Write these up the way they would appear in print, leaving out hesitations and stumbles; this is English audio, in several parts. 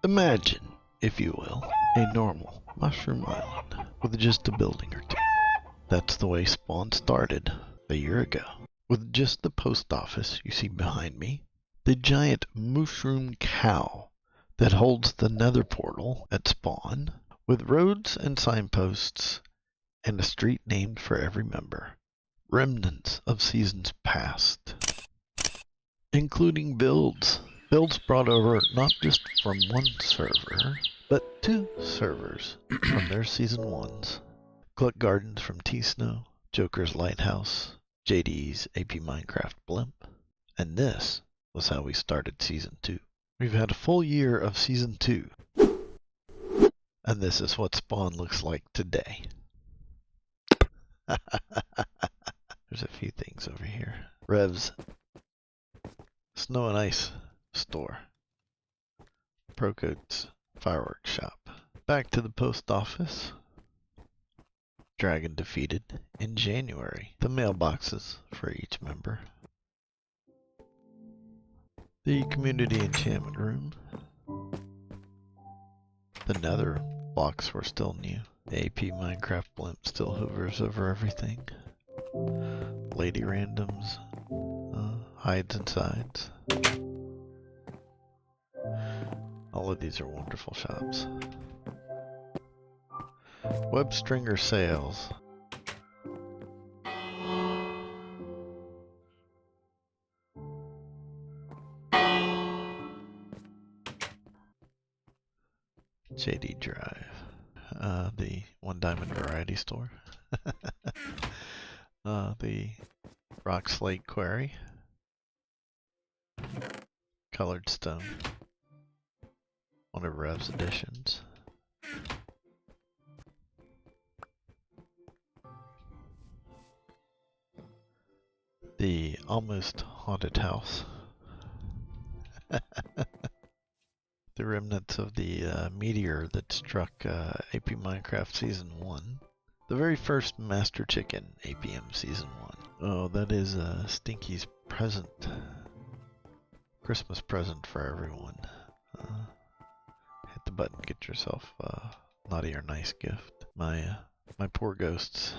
Imagine, if you will, a normal mushroom island with just a building or two. That's the way Spawn started a year ago, with just the post office you see behind me, the giant mushroom cow that holds the Nether portal at Spawn, with roads and signposts, and a street named for every member, remnants of seasons past, including builds brought over not just from one server, but 2 servers from their season 1s. Cluck Gardens from TSnow, Joker's Lighthouse, JayDee's APMinecraft blimp, and this was how we started season 2. We've had a full year of season 2, and this is what Spawn looks like today. There's a few things over here. Rev's Snow and Ice store. Prokote's fireworks shop. Back to the post office. Dragon defeated in January. The mailboxes for each member. The community enchantment room. The Nether blocks were still new. The APMinecraft blimp still hovers over everything. Lady randoms, hides and sides. All of these are wonderful shops. Web stringer sales. JayDee Drive. The One Diamond Variety Store. The Rock Slate Quarry. Colored Stone. One of Rev's editions. The Almost Haunted House. The remnants of the meteor that struck APMinecraft Season 1. The very first Master Chicken APM Season 1. Oh, that is Stinky's present. Christmas present for everyone. Hit the button, get yourself a naughty or nice gift. My poor ghosts.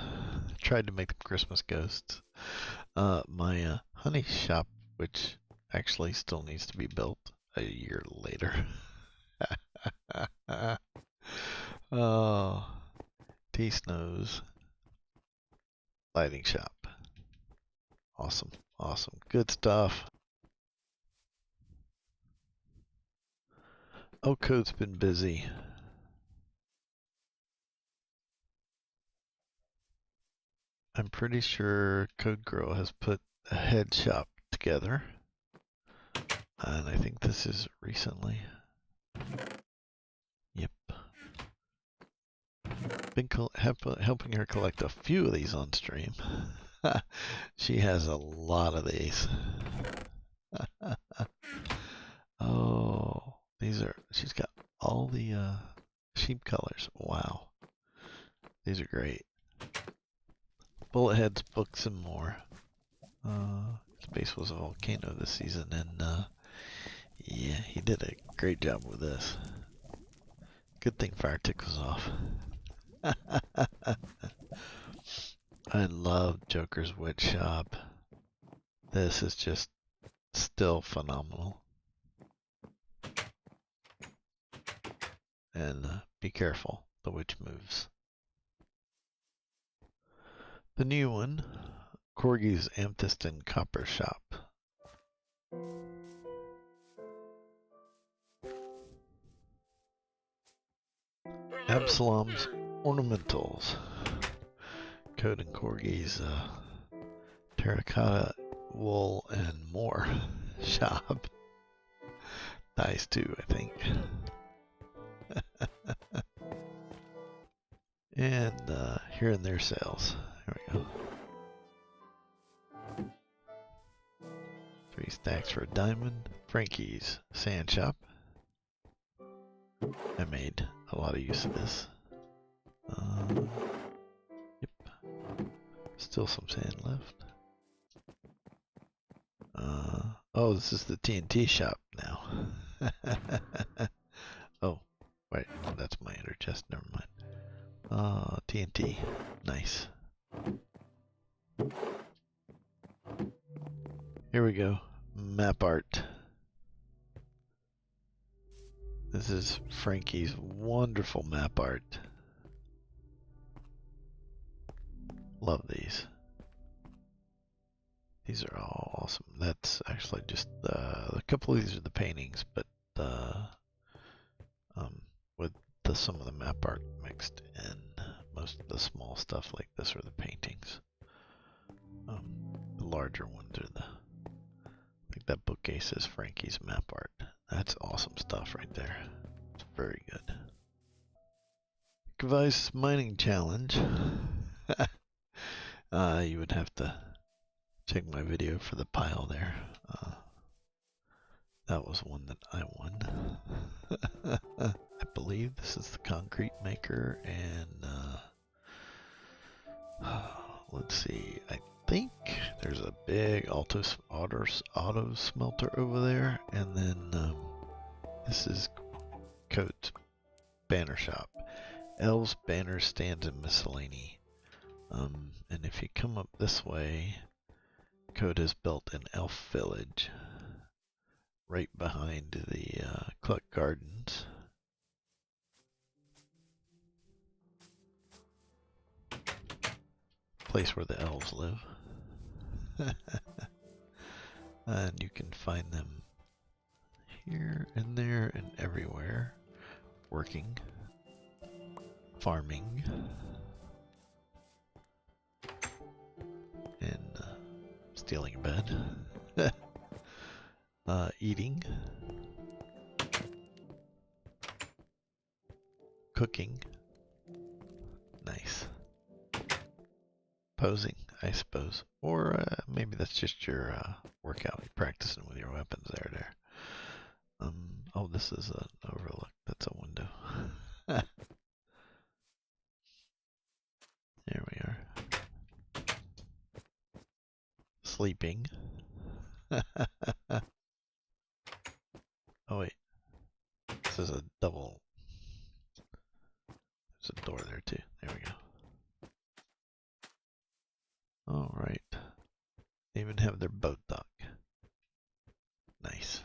Tried to make them Christmas ghosts. My honey shop, which actually still needs to be built a year later. Oh, TSnow's lighting shop. Awesome, awesome, good stuff. Oh, Code's been busy. I'm pretty sure CodeGrow has put a head shop together. And I think this is recently. Yep. Been helping her collect a few of these on stream. She has a lot of these. Oh, she's got all the sheep colors. Wow. These are great. Bullethead's books and more. Space was a volcano this season, and yeah, he did a great job with this. Good thing Firetick was off. I love Joker's Witch Shop. This is just still phenomenal. And be careful, the witch moves. The new one, Korgi's Amethyst and Copper Shop. Absalom's Ornamentals. Code and Korgi's Terracotta, Wool, and More shop. Dice too, I think. And here and there sales. Here we go. 3 stacks for a diamond. Frankie's Sand Shop. I made a lot of use of this. Yep. Still some sand left. Oh, this is the TNT shop now. we go. Map art. This is Frankie's wonderful map art. Love these. These are all awesome. That's actually just a couple of these are the paintings, but with some of the map art mixed in. Most of the small stuff like this are the paintings. The larger ones are I think that bookcase is Frankie's map art. That's awesome stuff right there. It's very good. Device mining challenge. You would have to check my video for the pile there. That was one that I won. I believe this is the concrete maker, and let's see. I think there's a big auto smelter over there, and then this is Code's banner shop. Elves, banners, stands, and miscellany. And if you come up this way, Code has built an elf village right behind the Cluck Gardens. Place where the elves live. And you can find them here and there and everywhere, working, farming, and stealing a bed, eating, cooking, nice, posing, I suppose, or maybe that's just your workout. You're practicing with your weapons there. Oh, this is an overlook. That's a window. There we are. Sleeping. Oh wait, this is a double. There's a door there too. There we go. All right. They even have their boat dock. Nice.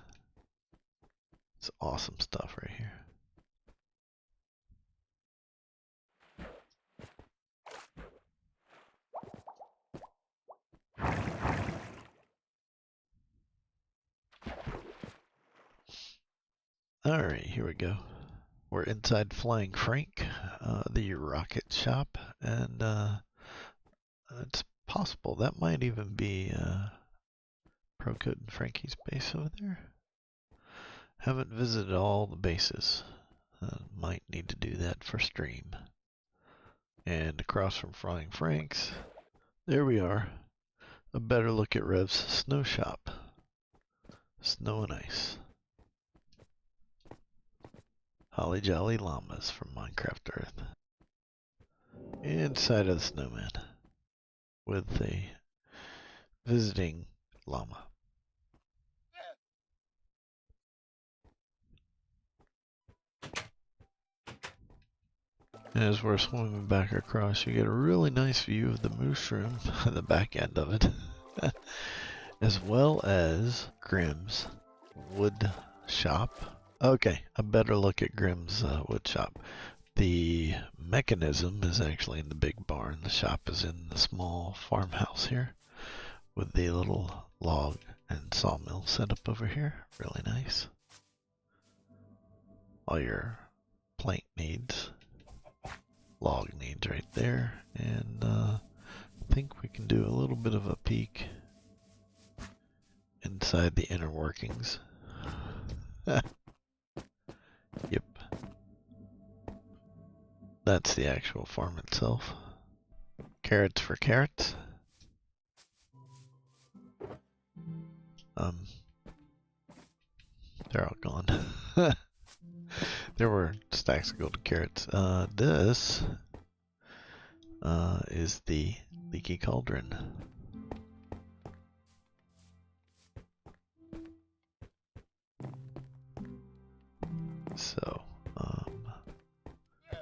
It's awesome stuff right here. Alright, here we go. We're inside Flying Frank, the rocket shop, and it's possible that might even be Prokote and Frankie's base over there. Haven't visited all the bases. Might need to do that for stream. And across from Flying Frank's, there we are. A better look at Rev's snow shop. Snow and ice. Holly Jolly Llamas from Minecraft Earth. Inside of the snowman with a visiting llama. As we're swimming back across, you get a really nice view of the moose room, the back end of it, as well as Grim's wood shop. Okay, a better look at Grim's wood shop. The mechanism is actually in the big barn. The shop is in the small farmhouse here with the little log and sawmill set up over here. Really nice. All your plank needs, log needs right there, and I think we can do a little bit of a peek inside the inner workings. Yep. That's the actual farm itself. Carrots for carrots. They're all gone. There were stacks of golden carrots. This is the leaky cauldron. So,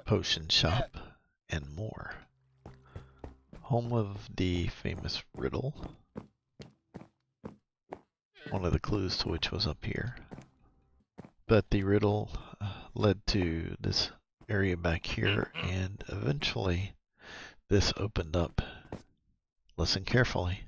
potion shop and more. Home of the famous riddle. one of the clues to which was up here. But the riddle led to this area back here, and eventually this opened up. Listen carefully.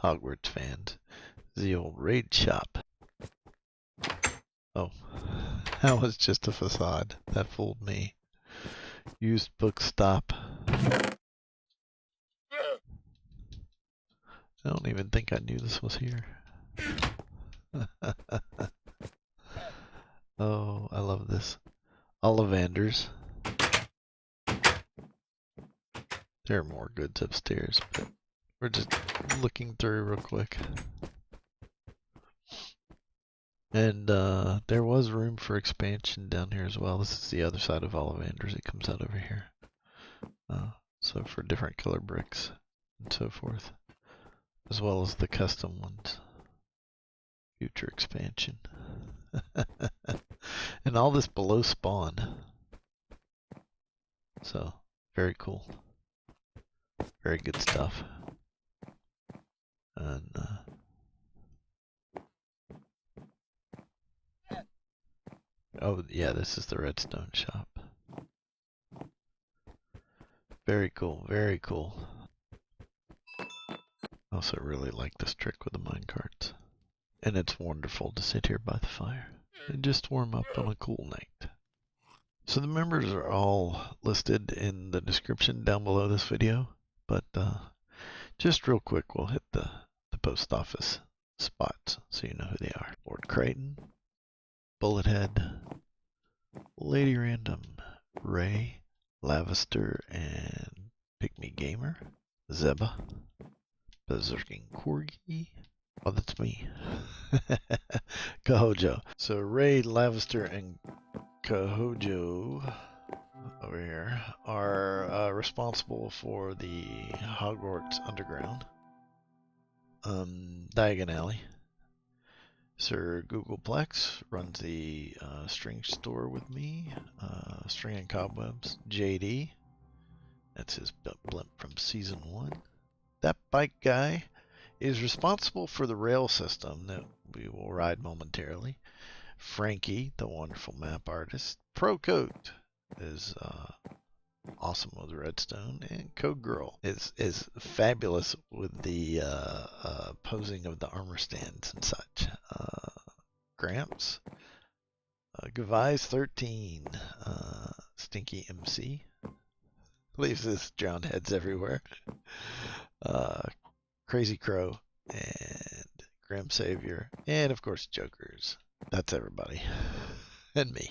Hogwarts fans. The old raid shop. Oh, that was just a facade. That fooled me. Used book stop. I don't even think I knew this was here. Oh, I love this. Ollivanders. There are more goods upstairs, but we're just looking through real quick. And there was room for expansion down here as well. This is the other side of Ollivanders. It comes out over here. So for different color bricks and so forth, as well as the custom ones. Future expansion. And all this below spawn. So, very cool. Very good stuff. And oh yeah, this is the redstone shop. Very cool, very cool. I also really like this trick with the minecarts. And it's wonderful to sit here by the fire and just warm up on a cool night. So the members are all listed in the description down below this video, but just real quick, we'll hit the post office spots so you know who they are. Lord Cryton, Bullethead, Lady Random, Ray, Lavister, and PigmyGamer, Zeba, BerserkingKorgi. Oh, that's me. Kohojo. So Ray, Lavister, and Kohojo over here are responsible for the Hogwarts Underground. Diagon Alley. Sir Googleplex runs the string store with me. String and Cobwebs. JayDee. That's his blimp from season 1. ThatBikeGuy is responsible for the rail system that we will ride momentarily. Frankie, the wonderful map artist. Prokote is awesome with the redstone, and Code Girl is fabulous with the posing of the armor stands and such. Gramps, Gavai's 13, StinkyMC, leaves his drowned heads everywhere. TheKrazyKrow and Grimsaviour, and of course Jokers. That's everybody. And me.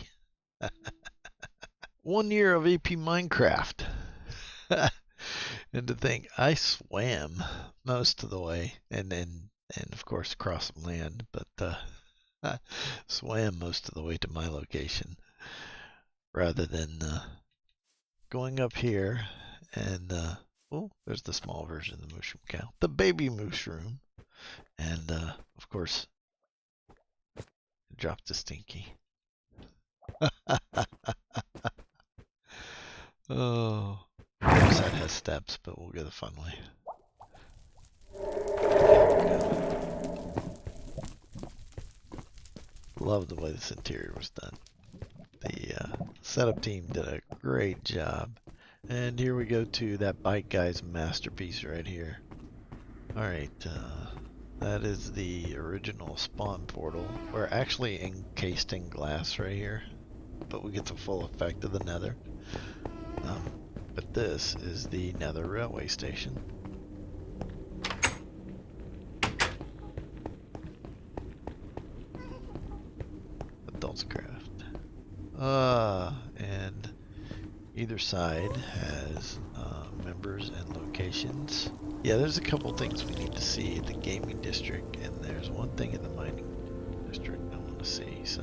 1 year of APMinecraft. And to think, I swam most of the way, and of course crossed some land, but I swam most of the way to my location rather than going up here and oh, there's the small version of the mushroom cow, the baby mushroom, and of course drop the Stinky. Oh, the other side has steps, but we'll go the fun way. Love the way this interior was done. The setup team did a great job. And here we go to ThatBikeGuy's masterpiece right here. Alright, that is the original spawn portal. We're actually encased in glass right here, but we get the full effect of the Nether. But this is the Nether railway station. AdultsCraft. And either side has members and locations. Yeah, there's a couple things we need to see. The gaming district, and there's one thing in the mining district I want to see. So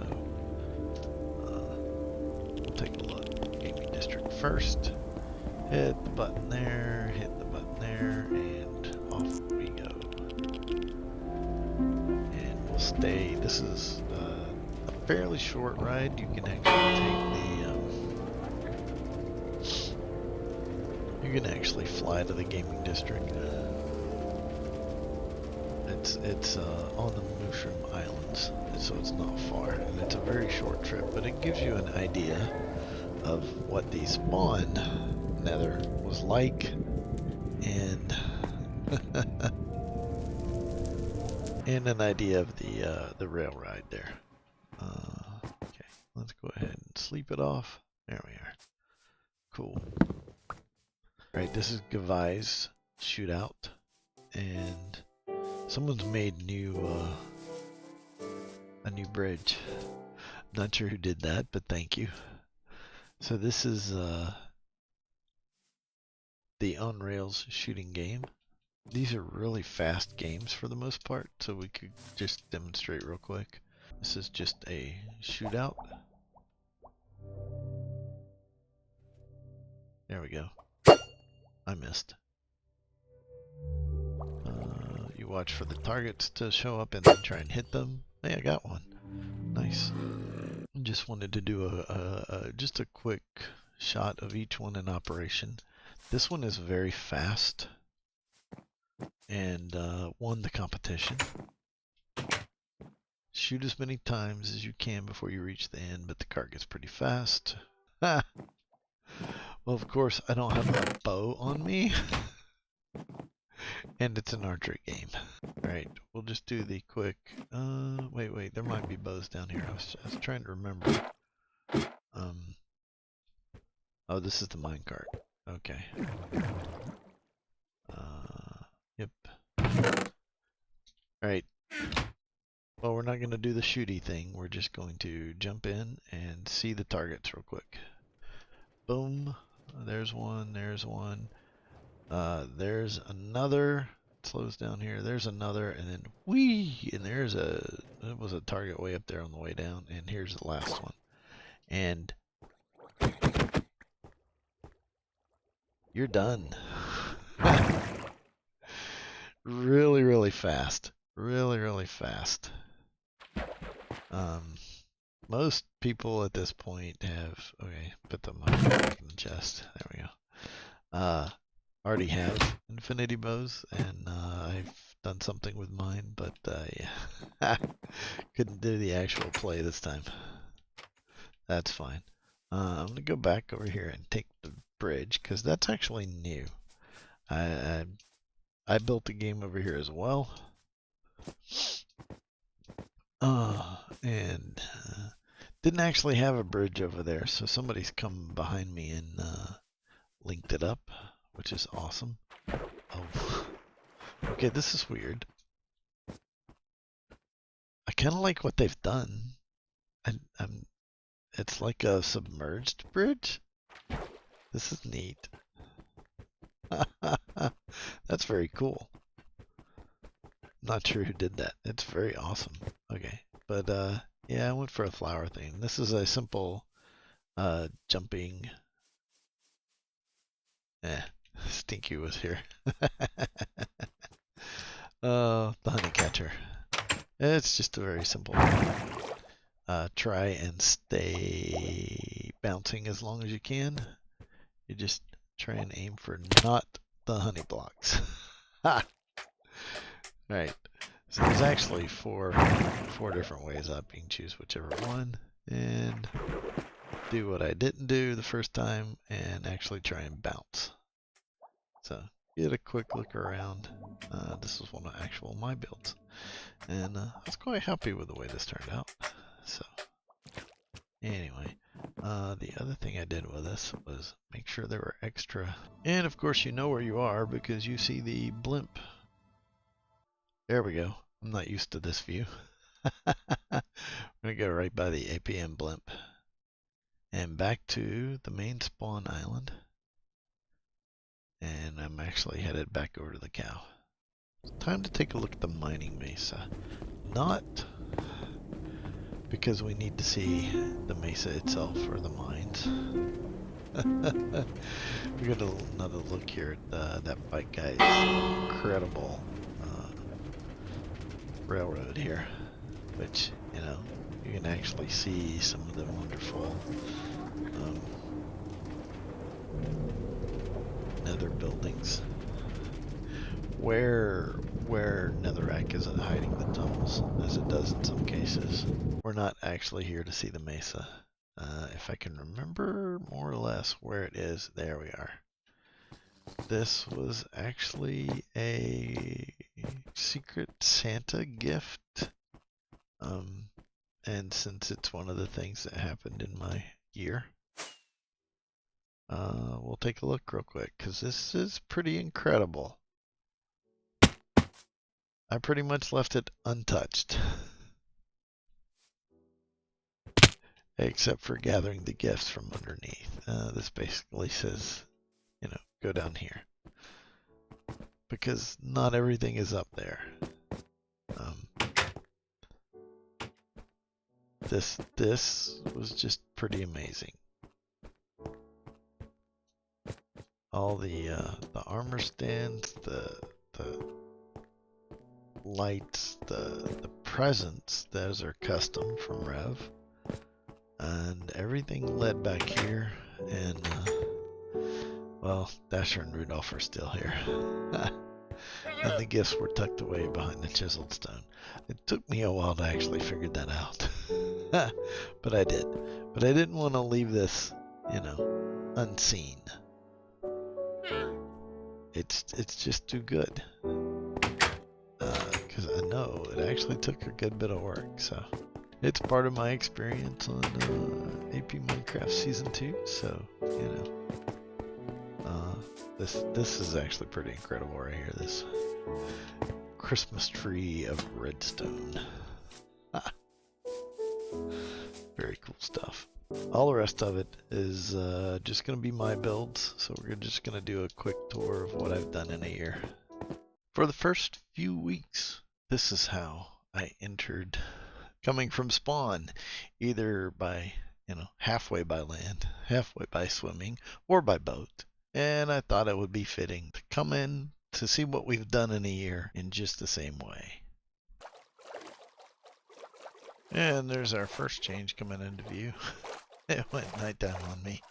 we'll take a look. Gaming district first. Hit the button there, hit the button there, and off we go. this is a fairly short ride. You can actually take the, you can actually fly to the gaming district. It's on the Mushroom Islands, so it's not far, and it's a very short trip, but it gives you an idea of what the spawn Nether was like, and and an idea of the rail ride there. Okay, let's go ahead and sleep it off. There we are. Cool. Right, this is Gavai's shootout, and someone's made a new bridge. Not sure who did that, but thank you. So this is the on rails shooting game. These are really fast games for the most part, so we could just demonstrate real quick. This is just a shootout. There we go. I missed. You watch for the targets to show up and then try and hit them. Hey, I got one. Nice. Just wanted to do just a quick shot of each one in operation. This one is very fast and won the competition. Shoot as many times as you can before you reach the end, but the cart gets pretty fast. Well, of course, I don't have a bow on me. And it's an archery game. Alright, we'll just do the quick... wait, there might be bows down here. I was trying to remember. Oh, this is the minecart. Okay. Yep. Alright. Well, we're not going to do the shooty thing. We're just going to jump in and see the targets real quick. Boom. There's one, there's one. There's another. It slows down here. There's another, and then whee! And there was a target way up there on the way down, and here's the last one. And you're done. Really, really fast. Really, really fast. Most people at this point have, okay, put them back in the chest. There we go. Already have infinity bows, and I've done something with mine, but yeah, couldn't do the actual play this time. That's fine. I'm gonna go back over here and take the bridge, because that's actually new. I built a game over here as well. And didn't actually have a bridge over there, so somebody's come behind me and linked it up, which is awesome. Oh, okay, this is weird. I kind of like what they've done. It's like a submerged bridge. This is neat. That's very cool. Not sure who did that. It's very awesome. Okay, but yeah, I went for a flower thing. This is a simple jumping. Stinky was here. The honey catcher. It's just a very simple try and stay bouncing as long as you can. You just try and aim for not the honey blocks. Ha! Right. So there's actually four different ways up. You can choose whichever one and do what I didn't do the first time and actually try and bounce. So get a quick look around. This was one of my builds, and I was quite happy with the way this turned out. So anyway, the other thing I did with this was make sure there were extra, and of course you know where you are because you see the blimp. There we go. I'm not used to this view. I'm gonna go right by the APM blimp and back to the main spawn island. And I'm actually headed back over to the cow. Time to take a look at the mining mesa. Not because we need to see the mesa itself or the mines. We got another look here at ThatBikeGuy's incredible railroad here. which, you know, you can actually see some of the wonderful nether buildings. Where netherrack isn't hiding the tunnels, as it does in some cases. We're not actually here to see the mesa. If I can remember more or less where it is, there we are. This was actually a secret Santa gift. And since it's one of the things that happened in my year, we'll take a look real quick, because this is pretty incredible. I pretty much left it untouched. Except for gathering the gifts from underneath. This basically says, you know, go down here. Because not everything is up there. This was just pretty amazing. All the armor stands, the lights, the presents, those are custom from Rev. And everything led back here, and well, Dasher and Rudolph are still here. And the gifts were tucked away behind the chiseled stone. It took me a while to actually figure that out. But I did. But I didn't want to leave this, you know, unseen. It's just too good. Because I know it actually took a good bit of work, so. It's part of my experience on APMinecraft Season 2, so, you know. This is actually pretty incredible right here, this Christmas tree of redstone. Very cool stuff. All the rest of it is just going to be my builds, so we're just going to do a quick tour of what I've done in a year. For the first few weeks, this is how I entered, coming from spawn, either by, you know, halfway by land, halfway by swimming, or by boat. And I thought it would be fitting to come in to see what we've done in a year in just the same way. And there's our first change coming into view. It went nighttime on me.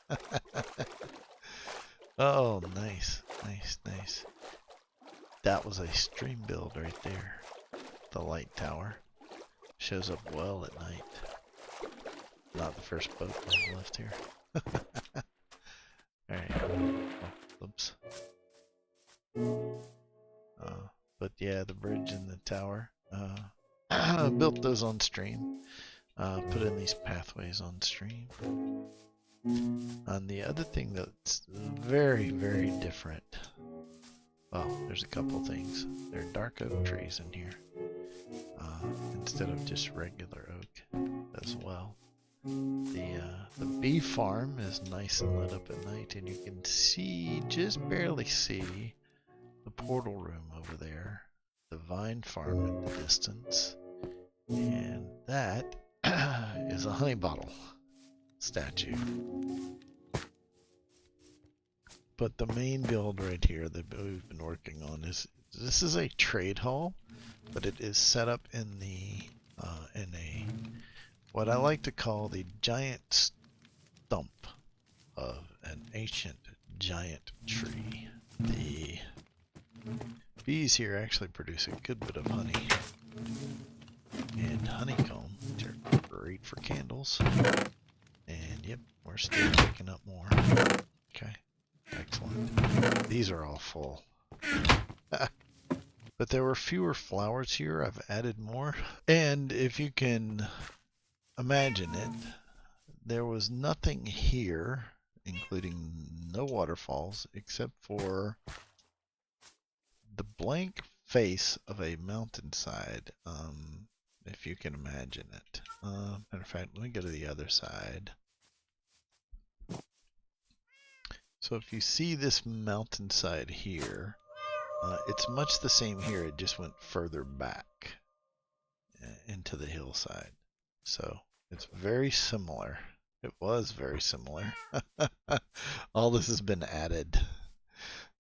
Oh, nice, nice, nice. That was a stream build right there. The light tower. Shows up well at night. Not the first boat I've left here. Alright. Oh, oops. But yeah, the bridge and the tower. Built those on stream. Put in these pathways on stream. And the other thing that's very, very different. Well, there's a couple things. There are dark oak trees in here. Instead of just regular oak as well. The bee farm is nice and lit up at night, and you can see, just barely see, the portal room over there. The vine farm in the distance. And that is a honey bottle statue. But the main build right here that we've been working on is, this is a trade hall, but it is set up in a what I like to call the giant stump of an ancient giant tree. The bees here actually produce a good bit of honey and honeycomb, which are great for candles. And yep, we're still picking up more. Okay, excellent. These are all full. But there were fewer flowers here. I've added more. And if you can imagine it, there was nothing here, including no waterfalls, except for the blank face of a mountainside, if you can imagine it. Matter of fact, let me go to the other side. So if you see this mountainside here, it's much the same here, it just went further back into the hillside. So it's very similar. It was very similar. All this has been added.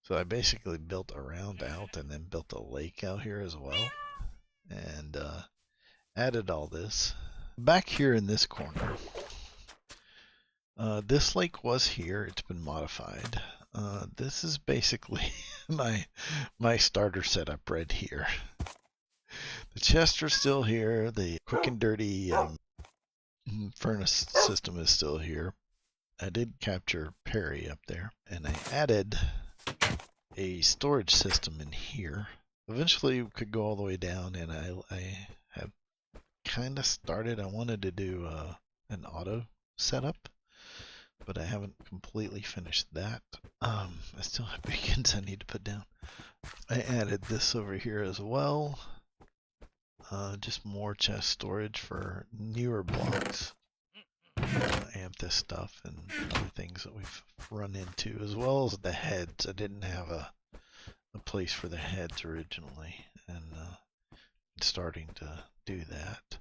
So I basically built a round out and then built a lake out here as well. And added all this. Back here in this corner, this lake was here. It's been modified. This is basically my starter setup right here. The chests are still here. The quick and dirty furnace system is still here. I did capture Perry up there, and I added a storage system in here. Eventually we could go all the way down, and I have kind of started. I wanted to do an auto setup, but I haven't completely finished that. I still have beacons I need to put down. I added this over here as well. Just more chest storage for newer blocks. Amethyst stuff and other things that we've run into, as well as the heads. I didn't have a place for the heads originally, and starting to do that.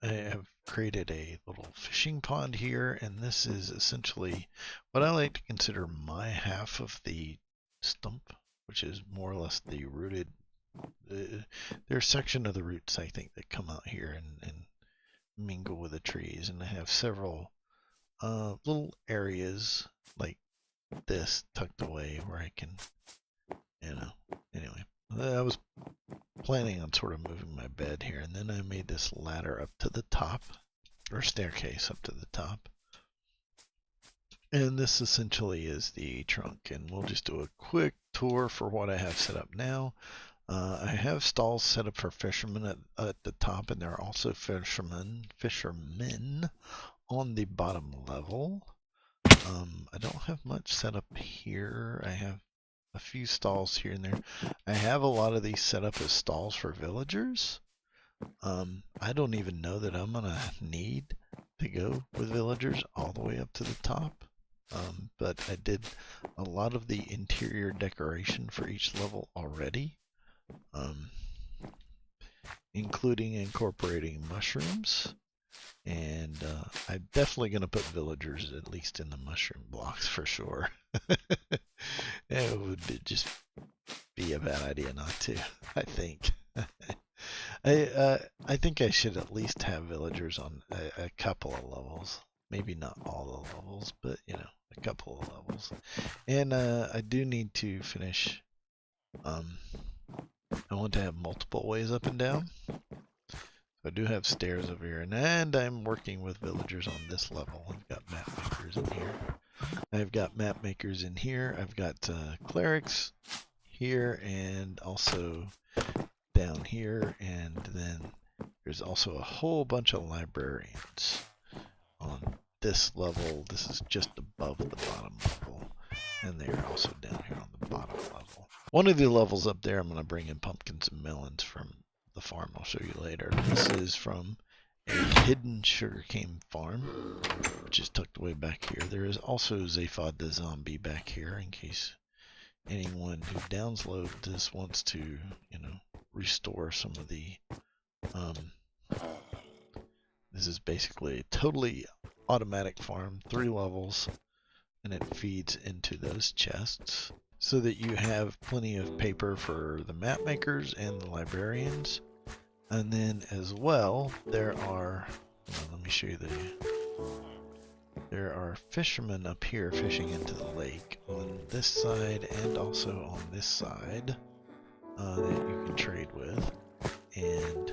I have created a little fishing pond here, and this is essentially what I like to consider my half of the stump, which is more or less the rooted. There's a section of the roots, I think, that come out here and mingle with the trees, and I have several little areas like this tucked away where I can, anyway. I was planning on sort of moving my bed here, and then I made this ladder up to the top, or staircase up to the top. And this essentially is the trunk, and we'll just do a quick tour for what I have set up now. I have stalls set up for fishermen at the top, and there are also fishermen on the bottom level. I don't have much set up here. I have a few stalls here and there. I have a lot of these set up as stalls for villagers. I don't even know that I'm gonna need to go with villagers all the way up to the top. But I did a lot of the interior decoration for each level already. Including incorporating mushrooms, and I'm definitely going to put villagers at least in the mushroom blocks for sure. It would just be a bad idea not to, I think. I think I should at least have villagers on a couple of levels. Maybe not all the levels, but a couple of levels. And I do need to finish. I want to have multiple ways up and down. I do have stairs over here, and I'm working with villagers on this level. I've got map makers in here. I've got map makers in here. I've got clerics here, and also down here, and then there's also a whole bunch of librarians on this level. This is just above the bottom level, and they're also down here on the bottom level. One of the levels up there, I'm going to bring in pumpkins and melons from the farm I'll show you later. This is from a hidden sugarcane farm, which is tucked away back here. There is also Zaphod the zombie back here, in case anyone who downloads this wants to, restore some of the. This is basically a totally automatic farm, 3 levels, and it feeds into those chests, so that you have plenty of paper for the map makers and the librarians. And then as well, there are, let me show you there are fishermen up here fishing into the lake on this side and also on this side that you can trade with. And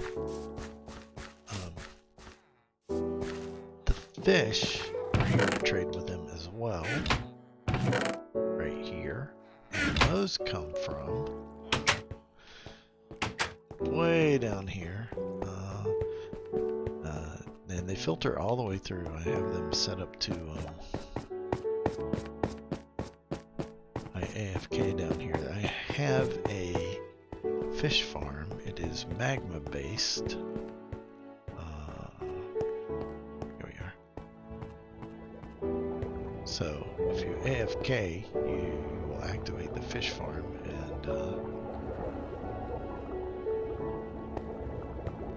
the fish are here to trade with them as well, right here. And those come from way down here, and they filter all the way through. I have them set up to my AFK down here. I have a fish farm. It is magma based. Here we are. So if you AFK, you will activate the fish farm, and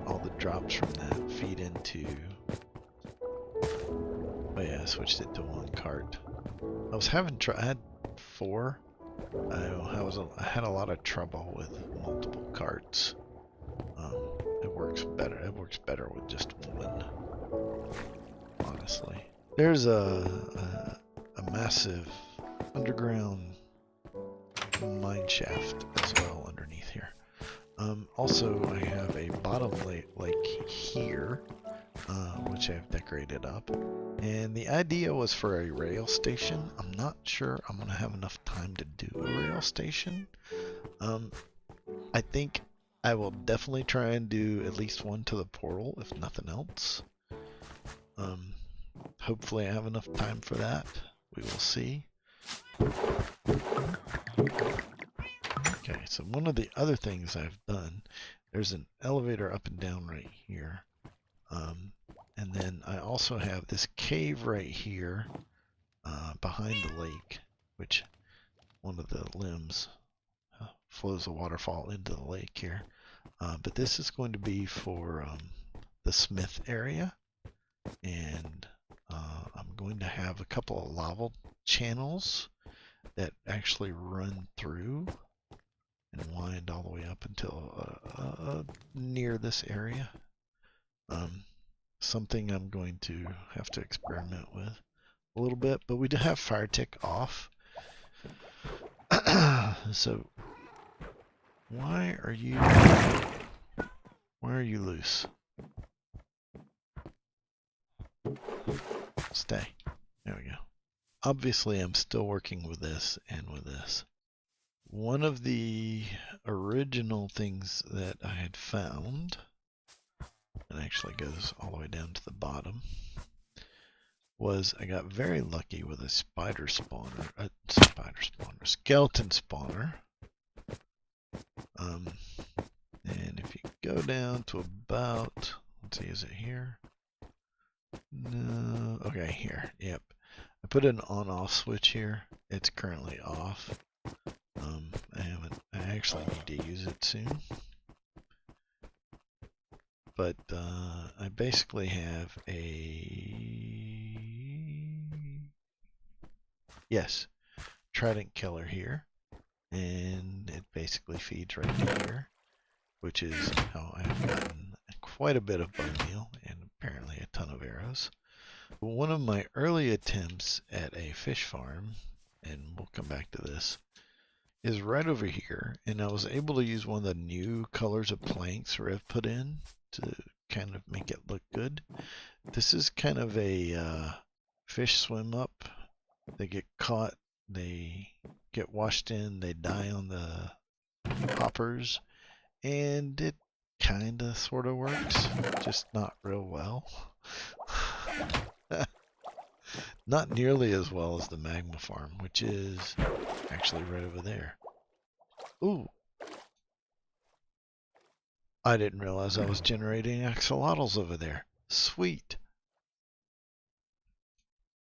all the drops from that feed into. Oh yeah, I switched it to 1 cart. I was having I had 4. I had a lot of trouble with multiple carts. It works better. It works better with just one, honestly. There's a massive underground mine shaft as well underneath here. Also, I have a bottom lake here, which I've decorated up. And the idea was for a rail station. I'm not sure I'm going to have enough time to do a rail station. I think I will definitely try and do at least one to the portal, if nothing else. Hopefully I have enough time for that. We will see. Okay, so one of the other things I've done, there's an elevator up and down right here. And then I also have this cave right here behind the lake, which one of the limbs flows a waterfall into the lake here. But this is going to be for the smith area. And I'm going to have a couple of lava channels that actually run through and wind all the way up until near this area. Something I'm going to have to experiment with a little bit, but we do have fire tick off. So why are you loose? Stay. There we go. Obviously I'm still working with this and with this. One of the original things that I had found, and actually goes all the way down to the bottom, was I got very lucky with a skeleton spawner. And if you go down to about, let's see, is it here? No, okay, here, yep. I put an on-off switch here. It's currently off. I actually need to use it soon. But I basically have trident killer here, and it basically feeds right here, which is how I've gotten quite a bit of bone meal and apparently a ton of arrows. One of my early attempts at a fish farm, and we'll come back to this, is right over here, and I was able to use one of the new colors of planks Rev put in to kind of make it look good. This is kind of a fish swim up. They get caught, they get washed in, they die on the hoppers, and it kind of sort of works, just not real well. Not nearly as well as the magma farm, which is actually right over there. Ooh. I didn't realize I was generating axolotls over there. Sweet.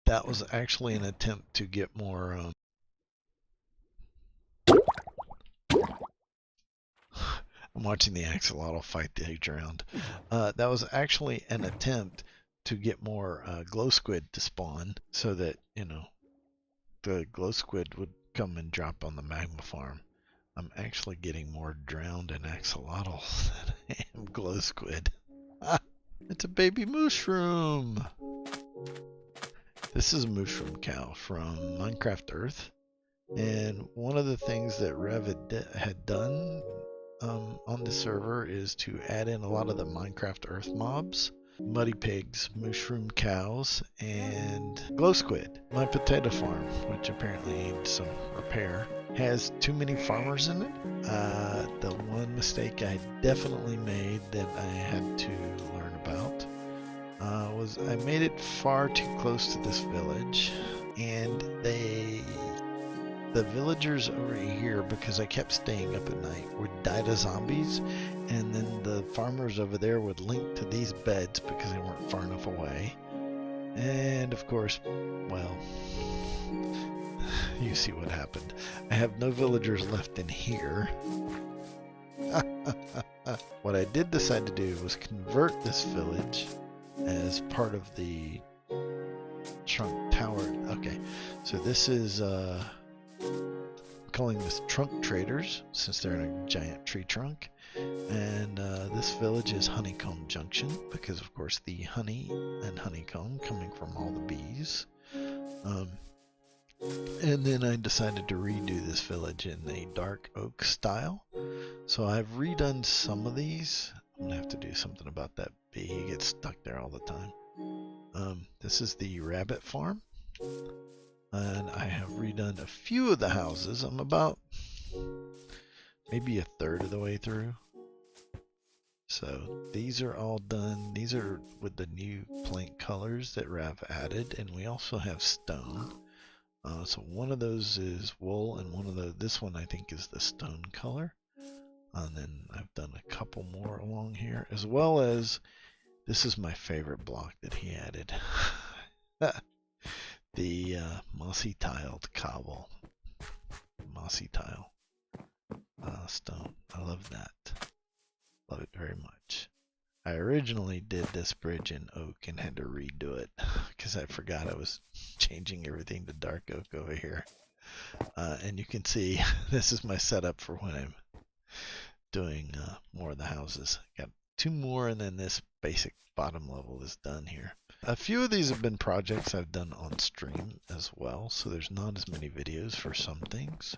That was actually an attempt to get more I'm watching the axolotl fight the drowned. That was actually an attempt to get more glow squid to spawn so that, you know, the glow squid would come and drop on the magma farm. I'm actually getting more drowned in axolotls than I am glow squid. It's a baby mushroom. This is a mushroom cow from Minecraft Earth. And one of the things that Rev had done on the server is to add in a lot of the Minecraft Earth mobs. Muddy pigs, mushroom cows, and glow squid. My potato farm, which apparently needs some repair, has too many farmers in it. The one mistake I definitely made that I had to learn about was I made it far too close to this village, and the villagers over here, because I kept staying up at night, would die to zombies, and then the farmers over there would link to these beds because they weren't far enough away. And of course, well, you see what happened. I have no villagers left in here. What I did decide to do was convert this village as part of the trunk tower. Okay, so this is calling this Trunk Traders, since they're in a giant tree trunk. And this village is Honeycomb Junction, because of course the honey and honeycomb coming from all the bees. And then I decided to redo this village in a dark oak style. So I've redone some of these. I'm going to have to do something about that bee. He gets stuck there all the time. This is the rabbit farm. And I have redone a few of the houses. I'm about maybe a third of the way through. So these are all done. These are with the new plank colors that Rav added. And we also have stone. So one of those is wool, and this one I think is the stone color. And then I've done a couple more along here, as well as this is my favorite block that he added. The mossy tiled cobble. Mossy tile stone. I love that. Love it very much. I originally did this bridge in oak and had to redo it because I forgot I was changing everything to dark oak over here. And you can see this is my setup for when I'm doing more of the houses. Got 2 more, and then this basic bottom level is done here. A few of these have been projects I've done on stream as well, so there's not as many videos for some things.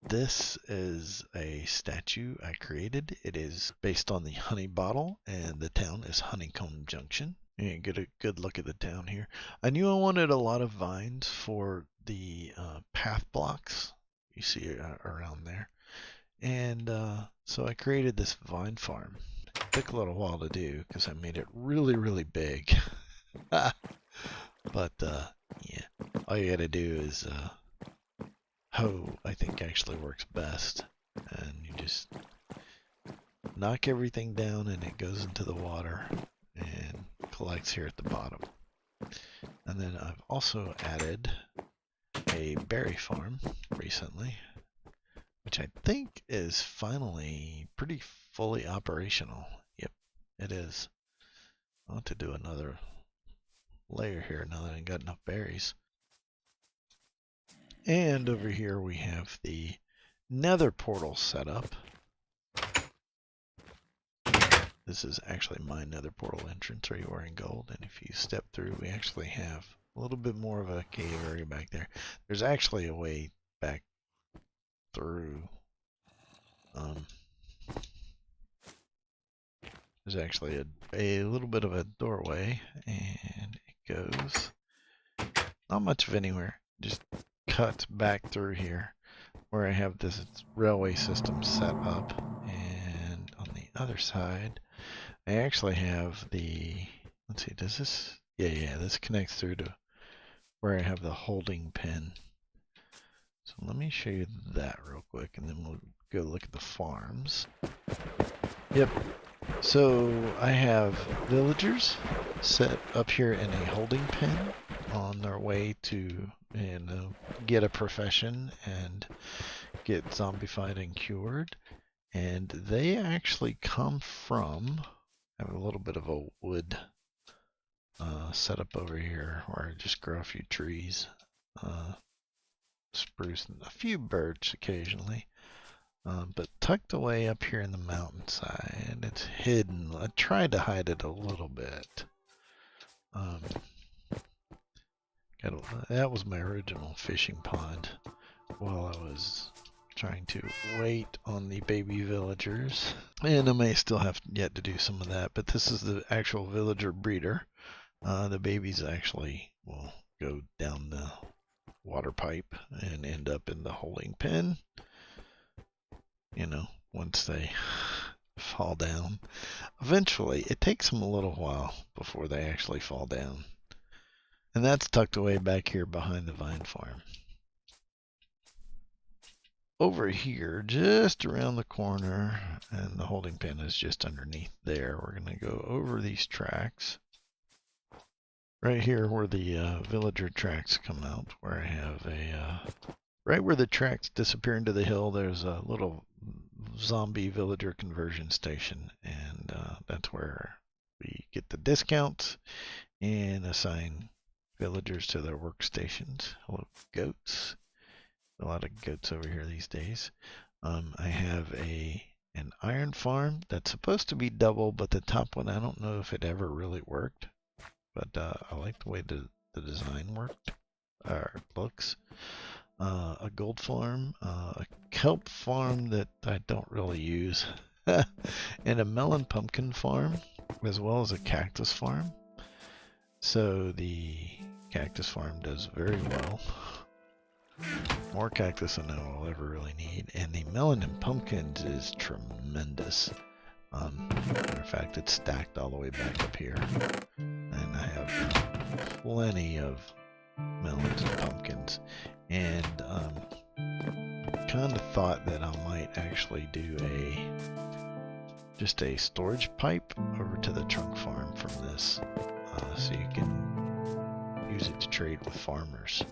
This is a statue I created. It is based on the honey bottle, and the town is Honeycomb Junction. You get a good look at the town here. I knew I wanted a lot of vines for the path blocks you see around there. And so I created this vine farm. It took a little while to do because I made it really, really big. But yeah, all you gotta do is hoe, I think actually works best. And you just knock everything down and it goes into the water and collects here at the bottom. And then I've also added a berry farm recently, which I think is finally pretty fully operational. Yep, it is. I want to do another layer here now that I got enough berries. And over here we have the Nether portal set up. This is actually my Nether portal entrance right where in gold. And if you step through, we actually have a little bit more of a cave area back there. There's actually a way back through. There's actually a little bit of a doorway, and it goes not much of anywhere. Just cut back through here where I have this railway system set up, and on the other side I actually have the, let's see, does this, yeah, this connects through to where I have the holding pin. So let me show you that real quick, and then we'll go look at the farms. Yep. So I have villagers set up here in a holding pen on their way to get a profession and get zombified and cured. And they actually come from, I have a little bit of a wood setup over here where I just grow a few trees, spruce and a few birch occasionally. But tucked away up here in the mountainside, it's hidden. I tried to hide it a little bit. That was my original fishing pond while I was trying to wait on the baby villagers. And I may still have yet to do some of that, but this is the actual villager breeder. The babies actually will go down the water pipe and end up in the holding pen. You know, once they fall down. Eventually, it takes them a little while before they actually fall down. And that's tucked away back here behind the vine farm. Over here, just around the corner, and the holding pen is just underneath there, we're going to go over these tracks. Right here where the villager tracks come out, where I have a... right where the tracks disappear into the hill, there's a little zombie villager conversion station, and that's where we get the discounts and assign villagers to their workstations. Hello, goats. A lot of goats over here these days. I have an iron farm that's supposed to be double, but the top one, I don't know if it ever really worked. But I like the way the design worked, or looks. A gold farm, a kelp farm that I don't really use, and a melon pumpkin farm, as well as a cactus farm. So the cactus farm does very well. More cactus than I will ever really need. And the melon and pumpkins is tremendous. Matter of fact, it's stacked all the way back up here. And I have plenty of melons and pumpkins. And kind of thought that I might actually do just a storage pipe over to the trunk farm from this. So you can use it to trade with farmers.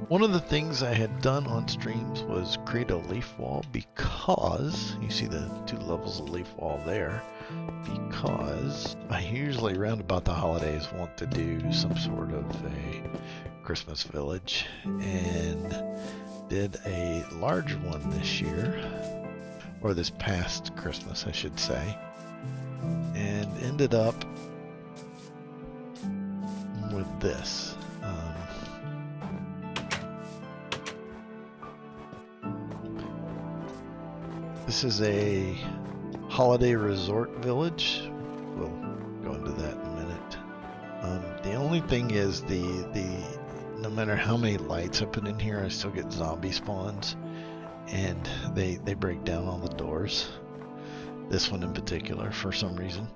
One of the things I had done on streams was create a leaf wall, because you see the 2 levels of leaf wall there, because I usually around about the holidays want to do some sort of a Christmas village, and did a large one this year, or this past Christmas I should say, and ended up with this. This is a holiday resort village. We'll go into that in a minute. The only thing is no matter how many lights I put in here, I still get zombie spawns, and they break down all the doors. This one in particular, for some reason.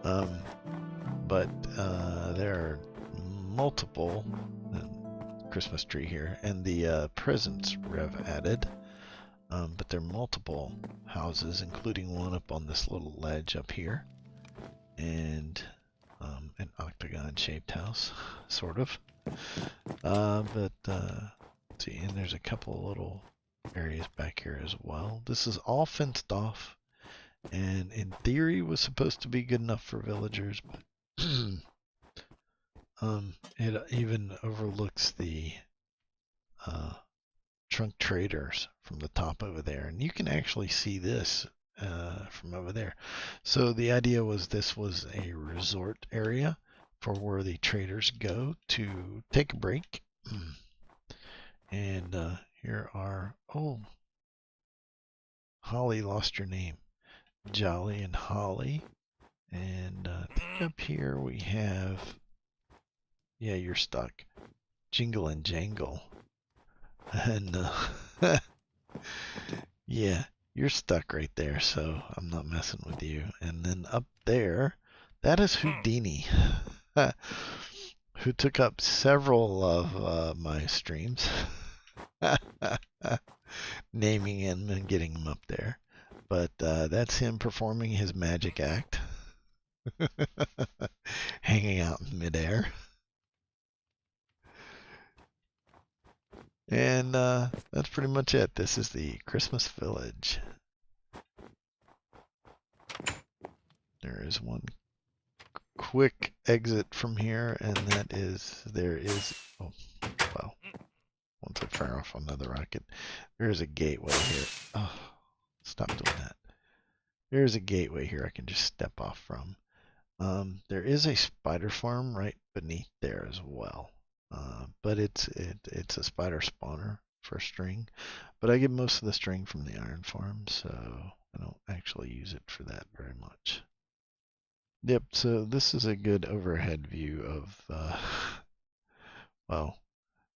But there are multiple Christmas tree here, and the presents Rev added. But there are multiple houses, including one up on this little ledge up here, and an octagon-shaped house, sort of. Let's see, and there's a couple of little areas back here as well. This is all fenced off, and in theory was supposed to be good enough for villagers, but it even overlooks the trunk traders from the top over there, and you can actually see this from over there. So the idea was this was a resort area for where the traders go to take a break. And here are, oh, Holly lost your name. Jolly and Holly. And I think up here we have, yeah, you're stuck. Jingle and Jangle. And yeah, you're stuck right there, so I'm not messing with you. And then up there, that is Houdini, who took up several of my streams, naming him and getting him up there. But that's him performing his magic act, hanging out in midair. And that's pretty much it. This is the Christmas village. There is one quick exit from here, and that is, oh, well, once I fire off another rocket, there is a gateway here. Oh, stop doing that. There is a gateway here I can just step off from. There is a spider farm right beneath there as well. But it's a spider spawner for string, but I get most of the string from the iron farm, so I don't actually use it for that very much. Yep, so this is a good overhead view of well,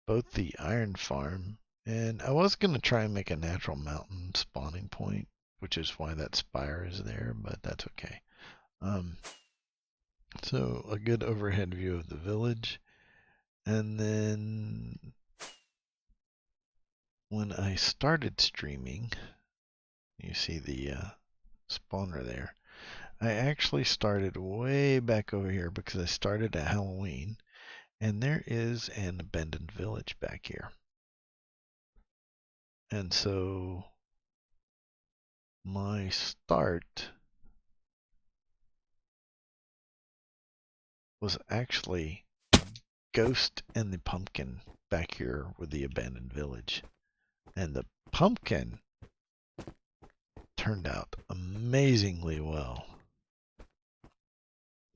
both the iron farm, and I was going to try and make a natural mountain spawning point, which is why that spire is there, but that's okay. So a good overhead view of the village. And then when I started streaming, you see the spawner there. I actually started way back over here because I started at Halloween, and there is an abandoned village back here. And so my start was actually Ghost and the Pumpkin back here with the abandoned village. And the pumpkin turned out amazingly well.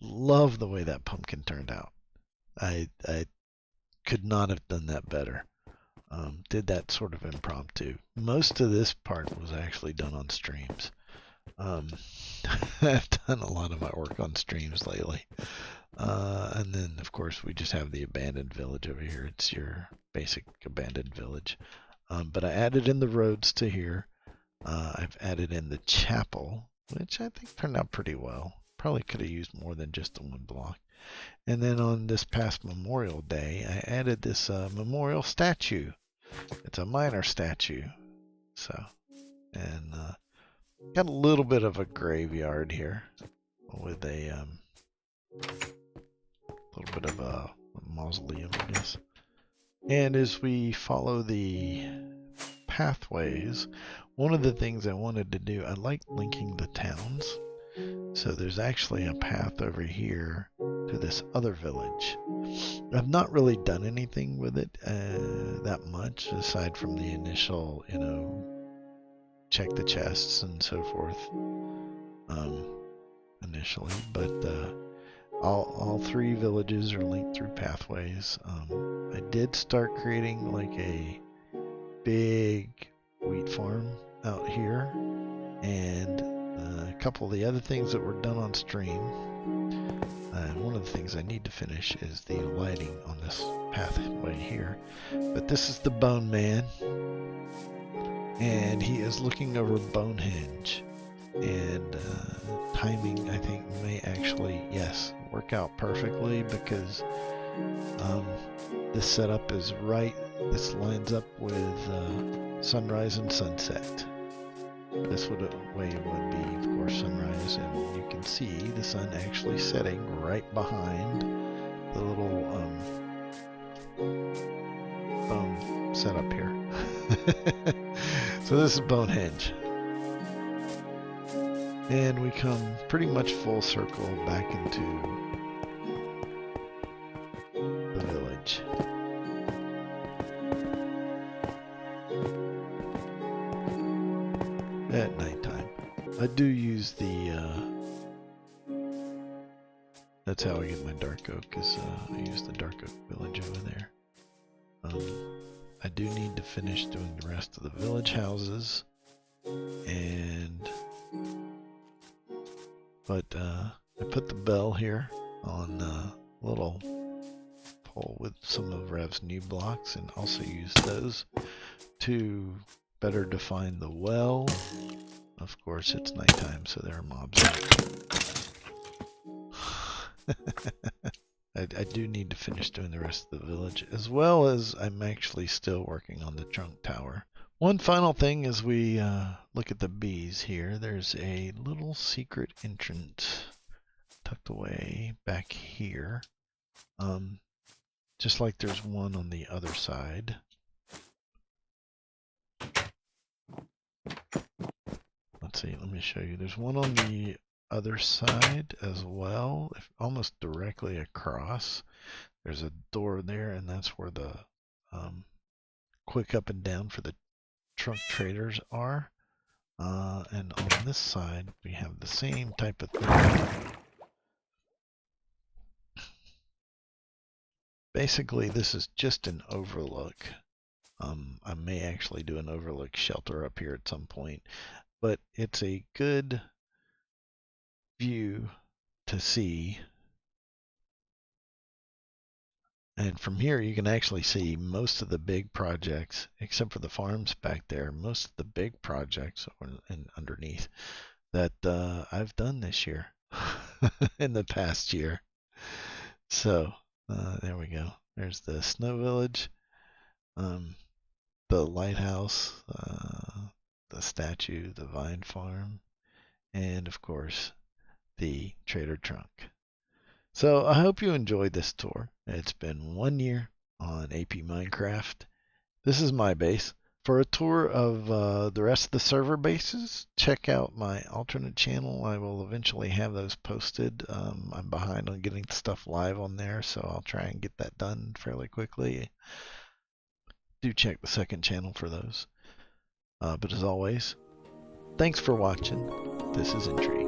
Love the way that pumpkin turned out. I could not have done that better. Did that sort of impromptu. Most of this part was actually done on streams. I've done a lot of my work on streams lately. And then, of course, we just have the abandoned village over here. It's your basic abandoned village. But I added in the roads to here. I've added in the chapel, which I think turned out pretty well. Probably could have used more than just the one block. And then on this past Memorial Day, I added this memorial statue. It's a miner statue. So, and got a little bit of a graveyard here with a little bit of a mausoleum, I guess. And as we follow the pathways, one of the things I wanted to do, I like linking the towns. So there's actually a path over here to this other village. I've not really done anything with it that much, aside from the initial, check the chests and so forth initially. But all three villages are linked through pathways. I did start creating like a big wheat farm out here, and a couple of the other things that were done on stream. And one of the things I need to finish is the lighting on this pathway here. But this is the Bone Man, and he is looking over Bonehenge. And timing, I think, may actually, yes, work out perfectly, because this setup is right. This lines up with sunrise and sunset. This way would be, of course, sunrise, and you can see the sun actually setting right behind the little bone setup here. So this is Bonehenge. And we come pretty much full circle back into the village. At nighttime. I do use the, that's how I get my dark oak, is I use the dark oak village over there. I do need to finish doing the rest of the village houses, but I put the bell here on a little pole with some of Rev's new blocks, and also use those to better define the well. Of course, it's nighttime, so there are mobs out. I do need to finish doing the rest of the village, as well as I'm actually still working on the trunk tower. One final thing as we look at the bees here, there's a little secret entrance tucked away back here. Just like there's one on the other side. Let's see, let me show you. There's one on the other side as well, almost directly across. There's a door there, and that's where the quick up and down for the trunk traders are. And on this side, we have the same type of thing. Basically, this is just an overlook. I may actually do an overlook shelter up here at some point, but it's a good view to see. And from here, you can actually see most of the big projects, except for the farms back there, most of the big projects underneath that I've done this year, in the past year. So, there we go. There's the snow village, the lighthouse, the statue, the vine farm, and of course, the trader trunk. So I hope you enjoyed this tour. It's been 1 year on APMinecraft. This is my base. For a tour of the rest of the server bases, check out my alternate channel. I will eventually have those posted. I'm behind on getting stuff live on there, so I'll try and get that done fairly quickly. do check the second channel for those. But as always, thanks for watching. This is Intrigue.